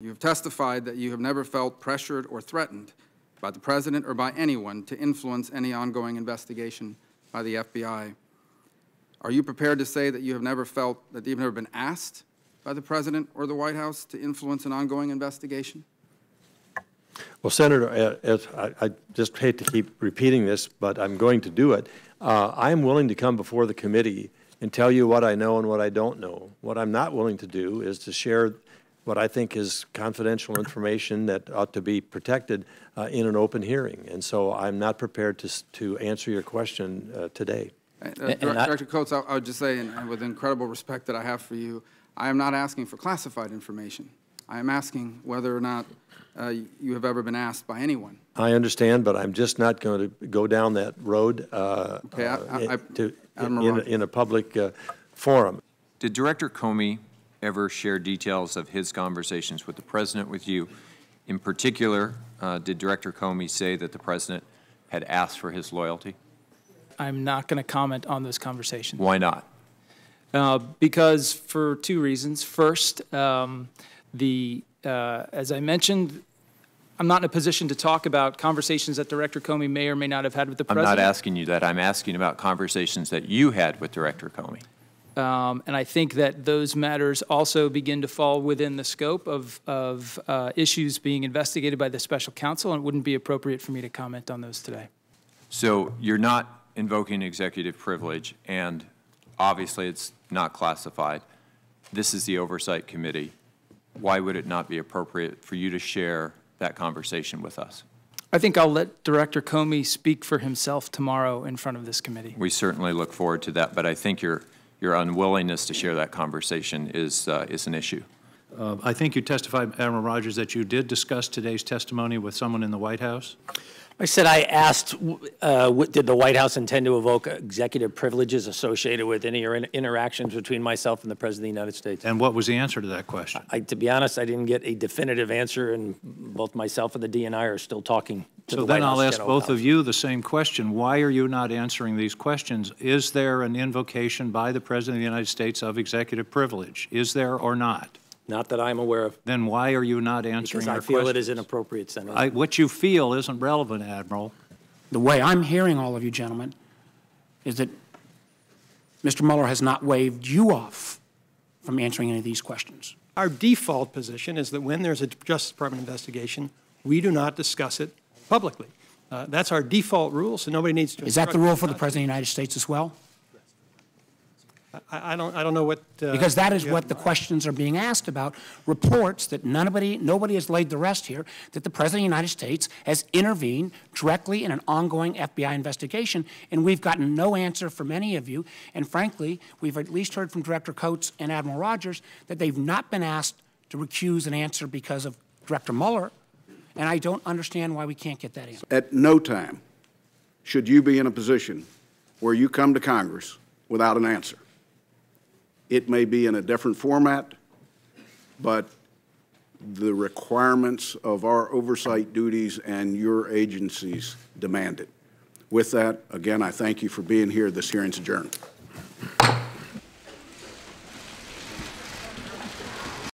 You have testified that you have never felt pressured or threatened by the President or by anyone to influence any ongoing investigation by the FBI. Are you prepared to say that you have never felt, that you've never been asked by the President or the White House to influence an ongoing investigation? Well, Senator, I just hate to keep repeating this, but I'm going to do it. I am willing to come before the committee and tell you what I know and what I don't know. What I'm not willing to do is to share what I think is confidential information that ought to be protected in an open hearing. And so I'm not prepared to answer your question today. Director Coates, I would just say, and with incredible respect that I have for you, I am not asking for classified information. I am asking whether or not you have ever been asked by anyone. I understand, but I'm just not going to go down that road in a public forum. Did Director Comey ever share details of his conversations with the President with you? In particular, did Director Comey say that the President had asked for his loyalty? I'm not going to comment on those conversations. Why not? Because for two reasons. First, as I mentioned, I'm not in a position to talk about conversations that Director Comey may or may not have had with the President. I'm not asking you that. I'm asking about conversations that you had with Director Comey. And I think that those matters also begin to fall within the scope of issues being investigated by the special counsel, and it wouldn't be appropriate for me to comment on those today. So you're not invoking executive privilege, and obviously it's not classified. This is the Oversight Committee. Why would it not be appropriate for you to share that conversation with us? I think I'll let Director Comey speak for himself tomorrow in front of this committee. We certainly look forward to that, but I think your unwillingness to share that conversation is an issue. I think you testified, Admiral Rogers, that you did discuss today's testimony with someone in the White House. I said I asked, did the White House intend to evoke executive privileges associated with any interactions between myself and the President of the United States? And what was the answer to that question? To be honest, I didn't get a definitive answer, and both myself and the DNI are still talking to the White House. So then I'll ask both of you the same question. Why are you not answering these questions? Is there an invocation by the President of the United States of executive privilege? Is there or not? Not that I'm aware of. Then why are you not answering our questions? Because I feel it is inappropriate, Senator. What you feel isn't relevant, Admiral. The way I'm hearing all of you gentlemen is that Mr. Mueller has not waved you off from answering any of these questions. Our default position is that when there's a Justice Department investigation, we do not discuss it publicly. That's our default rule, so nobody needs to. Is that the rule for the President of the United States as well? I don't know what. Because that is what the questions are being asked about. Reports that nobody has laid the rest here, that the President of the United States has intervened directly in an ongoing FBI investigation, and we've gotten no answer from any of you. And frankly, we've at least heard from Director Coates and Admiral Rogers that they've not been asked to recuse an answer because of Director Mueller, and I don't understand why we can't get that answer. At no time should you be in a position where you come to Congress without an answer. It may be in a different format, but the requirements of our oversight duties and your agencies demand it. With that, again, I thank you for being here. This hearing's adjourned.